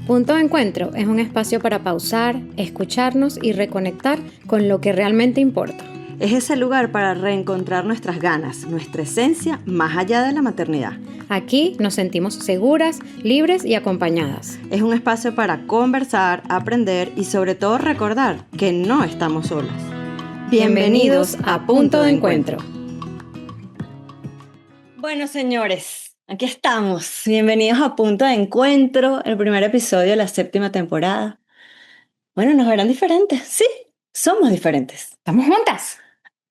Punto de Encuentro es un espacio para pausar, escucharnos y reconectar con lo que realmente importa. Es ese lugar para reencontrar nuestras ganas, nuestra esencia más allá de la maternidad. Aquí nos sentimos seguras, libres y acompañadas. Es un espacio para conversar, aprender y sobre todo recordar que no estamos solas. Bienvenidos a Punto de Encuentro. Bueno, señores, aquí estamos. Bienvenidos a Punto de Encuentro, el primer episodio de la 7ª temporada. Bueno, nos verán diferentes. Sí, somos diferentes. ¡Estamos juntas!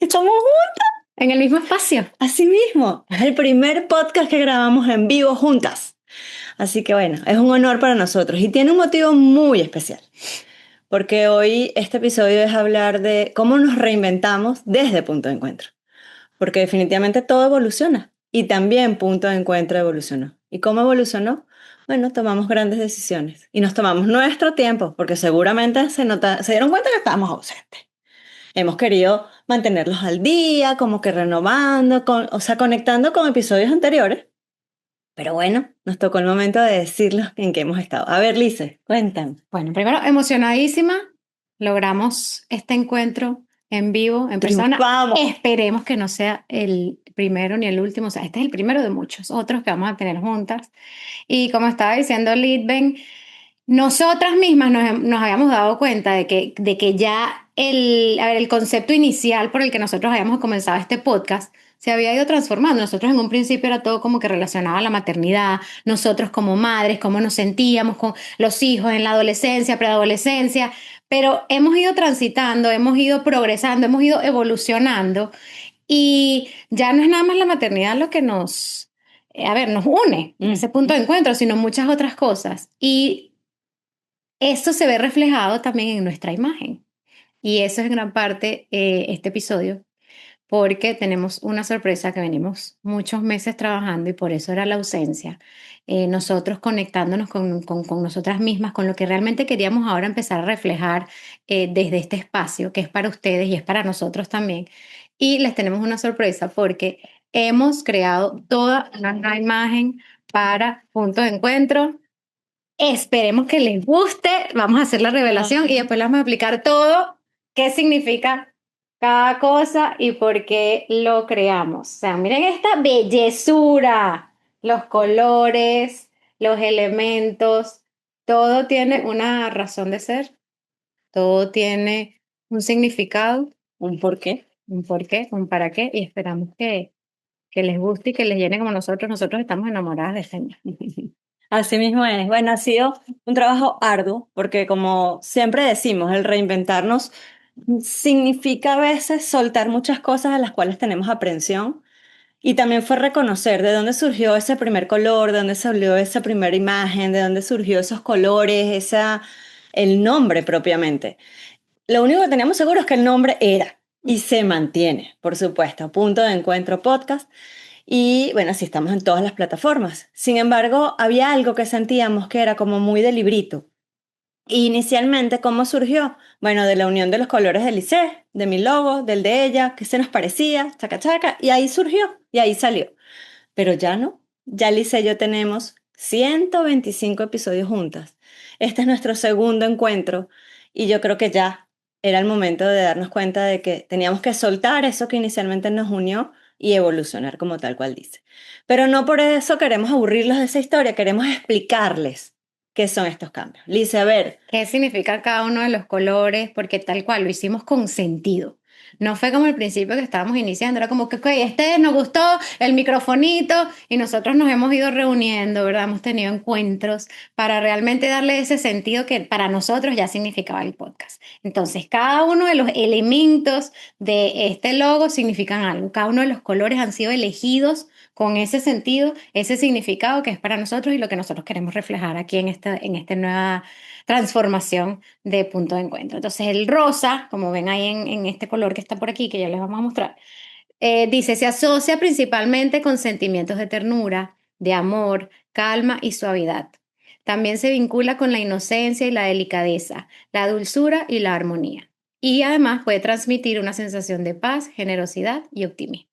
¡Estamos juntas! En el mismo espacio. Así mismo, es el primer podcast que grabamos en vivo juntas. Así que bueno, es un honor para nosotros y tiene un motivo muy especial. Porque hoy este episodio es hablar de cómo nos reinventamos desde Punto de Encuentro. Porque definitivamente todo evoluciona y también Punto de Encuentro evolucionó. ¿Y cómo evolucionó? Bueno, tomamos grandes decisiones y nos tomamos nuestro tiempo porque seguramente se dieron cuenta que estábamos ausentes. Hemos querido mantenerlos al día, como que renovando, conectando con episodios anteriores. Pero bueno, nos tocó el momento de decirles en qué hemos estado. A ver, Lice, cuéntame. Bueno, primero, emocionadísima. Logramos este encuentro en vivo, en persona. Triunfamos. Esperemos que no sea el primero ni el último. O sea, este es el primero de muchos otros que vamos a tener juntas. Y como estaba diciendo Lidben, nosotras mismas nos habíamos dado cuenta de que ya el concepto inicial por el que nosotros habíamos comenzado este podcast se había ido transformando. Nosotros en un principio era todo como que relacionado a la maternidad, nosotros como madres, cómo nos sentíamos con los hijos en la adolescencia, preadolescencia, pero hemos ido transitando, hemos ido progresando, hemos ido evolucionando y ya no es nada más la maternidad lo que nos une en ese punto de encuentro, sino muchas otras cosas. Y esto se ve reflejado también en nuestra imagen. Y eso es en gran parte este episodio, porque tenemos una sorpresa que venimos muchos meses trabajando y por eso era la ausencia. Nosotros conectándonos con nosotras mismas, con lo que realmente queríamos ahora empezar a reflejar desde este espacio, que es para ustedes y es para nosotros también. Y les tenemos una sorpresa porque hemos creado toda una imagen para Punto de Encuentro. Esperemos que les guste. Vamos a hacer la revelación y después les vamos a explicar todo qué significa cada cosa y por qué lo creamos. O sea, miren esta bellezura, los colores, los elementos, todo tiene una razón de ser, todo tiene un significado, ¿Un por qué? un porqué, un para qué y esperamos que les guste y que les llene como nosotros. Nosotros estamos enamoradas de Señor. Así mismo es. Bueno, ha sido un trabajo arduo porque como siempre decimos, el reinventarnos significa a veces soltar muchas cosas a las cuales tenemos aprensión y también fue reconocer de dónde surgió ese primer color, de dónde salió esa primera imagen, de dónde surgió esos colores, el nombre propiamente. Lo único que teníamos seguro es que el nombre era y se mantiene, por supuesto, Punto de Encuentro Podcast. Y bueno, sí estamos en todas las plataformas. Sin embargo, había algo que sentíamos que era como muy de librito. Y inicialmente, ¿cómo surgió? Bueno, de la unión de los colores del Lice, de mi logo, del de ella, que se nos parecía, chaca chaca, y ahí surgió, y ahí salió. Pero ya no, ya Lice y yo tenemos 125 episodios juntas. Este es nuestro segundo encuentro y yo creo que ya era el momento de darnos cuenta de que teníamos que soltar eso que inicialmente nos unió y evolucionar como tal cual dice. Pero no por eso queremos aburrirlos de esa historia, queremos explicarles qué son estos cambios. Lice, a ver. ¿Qué significa cada uno de los colores? Porque tal cual lo hicimos con sentido. No fue como al principio que estábamos iniciando, era como que, ok, nos gustó el microfonito y nosotros nos hemos ido reuniendo, ¿verdad? Hemos tenido encuentros para realmente darle ese sentido que para nosotros ya significaba el podcast. Entonces, cada uno de los elementos de este logo significan algo. Cada uno de los colores han sido elegidos con ese sentido, ese significado que es para nosotros y lo que nosotros queremos reflejar aquí en esta nueva transformación de Punto de Encuentro. Entonces el rosa, como ven ahí en este color que está por aquí, que ya les vamos a mostrar, dice, se asocia principalmente con sentimientos de ternura, de amor, calma y suavidad. También se vincula con la inocencia y la delicadeza, la dulzura y la armonía. Y además puede transmitir una sensación de paz, generosidad y optimismo.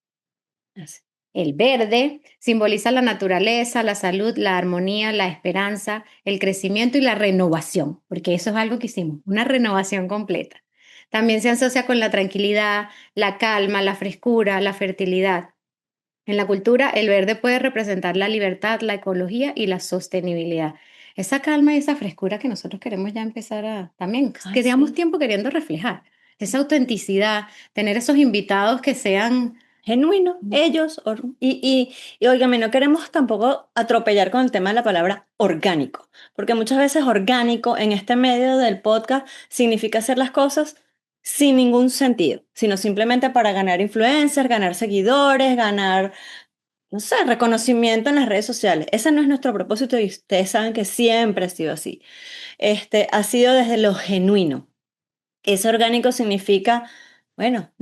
El verde simboliza la naturaleza, la salud, la armonía, la esperanza, el crecimiento y la renovación, porque eso es algo que hicimos, una renovación completa. También se asocia con la tranquilidad, la calma, la frescura, la fertilidad. En la cultura, el verde puede representar la libertad, la ecología y la sostenibilidad. Esa calma y esa frescura que nosotros queremos ya empezar a también, Ay, que llevamos sí. tiempo queriendo reflejar. Esa autenticidad, tener esos invitados que sean. Genuino, ellos, y óigame, no queremos tampoco atropellar con el tema de la palabra orgánico, porque muchas veces orgánico en este medio del podcast significa hacer las cosas sin ningún sentido, sino simplemente para ganar influencers, ganar seguidores, ganar, no sé, reconocimiento en las redes sociales. Ese no es nuestro propósito y ustedes saben que siempre ha sido así. Ha sido desde lo genuino. Ese orgánico significa, bueno,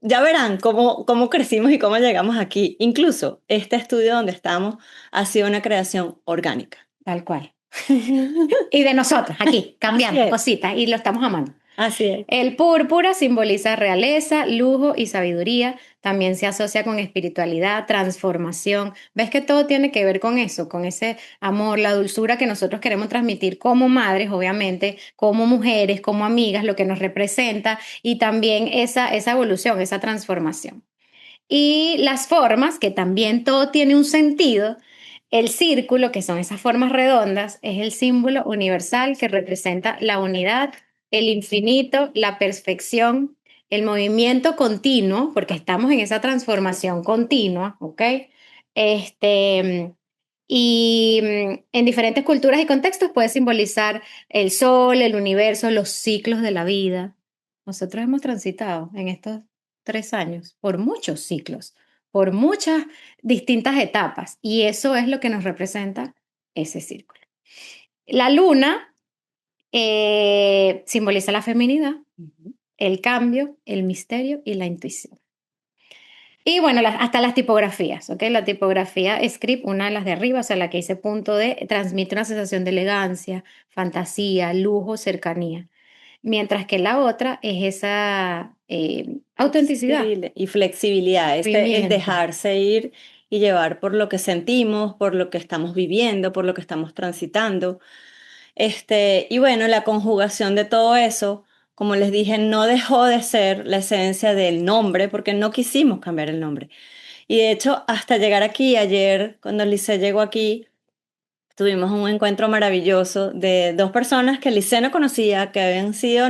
ya verán cómo crecimos y cómo llegamos aquí. Incluso este estudio donde estamos ha sido una creación orgánica. Tal cual. Y de nosotros, aquí, Así cambiando es, cositas y lo estamos amando. así es. El púrpura simboliza realeza, lujo y sabiduría. También se asocia con espiritualidad, transformación. ¿Ves que todo tiene que ver con eso, con ese amor, la dulzura que nosotros queremos transmitir como madres, obviamente, como mujeres, como amigas, lo que nos representa y también esa evolución, esa transformación? Y las formas, que también todo tiene un sentido. El círculo, que son esas formas redondas, es el símbolo universal que representa la unidad, el infinito, la perfección, el movimiento continuo, porque estamos en esa transformación continua, ¿ok? Este, en diferentes culturas y contextos puede simbolizar el sol, el universo, los ciclos de la vida. Nosotros hemos transitado en estos 3 años por muchos ciclos, por muchas distintas etapas, y eso es lo que nos representa ese círculo. La luna simboliza la feminidad, el cambio, el misterio y la intuición. Y bueno, hasta las tipografías, ¿ok? La tipografía script, una de las de arriba, o sea, la que dice punto D, transmite una sensación de elegancia, fantasía, lujo, cercanía. Mientras que la otra es esa autenticidad, Flexible y flexibilidad, el movimiento. dejarse ir y llevar por lo que sentimos, por lo que estamos viviendo, por lo que estamos transitando. Y bueno, la conjugación de todo eso, como les dije, no dejó de ser la esencia del nombre, porque no quisimos cambiar el nombre. Y de hecho, hasta llegar aquí, ayer, cuando Lice llegó aquí, tuvimos un encuentro maravilloso de dos personas que Lice no conocía, que habían sido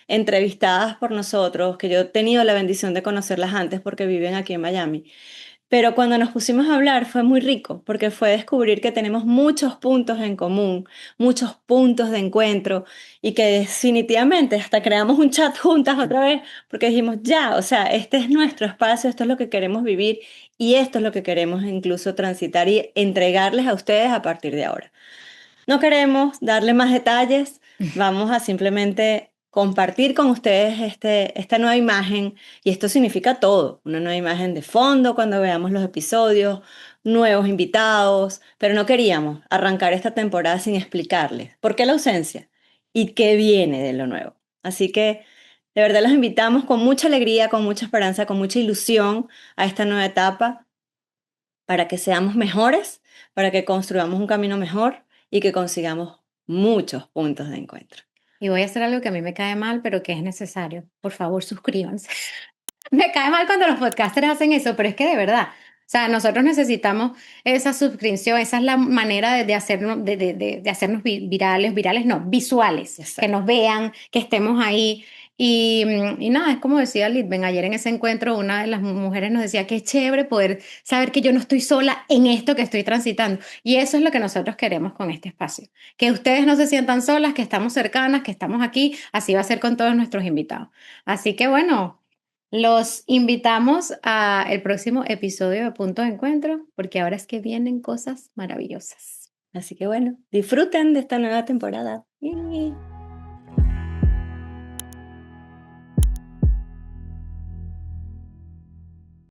entrevistadas por nosotros, que yo he tenido la bendición de conocerlas antes porque viven aquí en Miami. Pero cuando nos pusimos a hablar fue muy rico, porque fue descubrir que tenemos muchos puntos en común, muchos puntos de encuentro, y que definitivamente hasta creamos un chat juntas otra vez, porque dijimos, ya, o sea, este es nuestro espacio, esto es lo que queremos vivir y esto es lo que queremos incluso transitar y entregarles a ustedes a partir de ahora. No queremos darle más detalles, vamos a simplemente compartir con ustedes esta nueva imagen, y esto significa todo, una nueva imagen de fondo cuando veamos los episodios, nuevos invitados, pero no queríamos arrancar esta temporada sin explicarles por qué la ausencia y qué viene de lo nuevo. Así que de verdad los invitamos con mucha alegría, con mucha esperanza, con mucha ilusión a esta nueva etapa para que seamos mejores, para que construyamos un camino mejor y que consigamos muchos puntos de encuentro. Y voy a hacer algo que a mí me cae mal, pero que es necesario. Por favor, suscríbanse. Me cae mal cuando los podcasters hacen eso, pero es que de verdad, o sea, nosotros necesitamos esa suscripción, esa es la manera de hacernos, de hacernos virales, virales no, visuales, que Exacto. nos vean, que estemos ahí. Y nada, es como decía Litven, ayer en ese encuentro una de las mujeres nos decía que es chévere poder saber que yo no estoy sola en esto que estoy transitando. Y eso es lo que nosotros queremos con este espacio. Que ustedes no se sientan solas, que estamos cercanas, que estamos aquí. Así va a ser con todos nuestros invitados. Así que bueno. Los invitamos a el próximo episodio de Punto de Encuentro, porque ahora es que vienen cosas maravillosas. Así que bueno, disfruten de esta nueva temporada.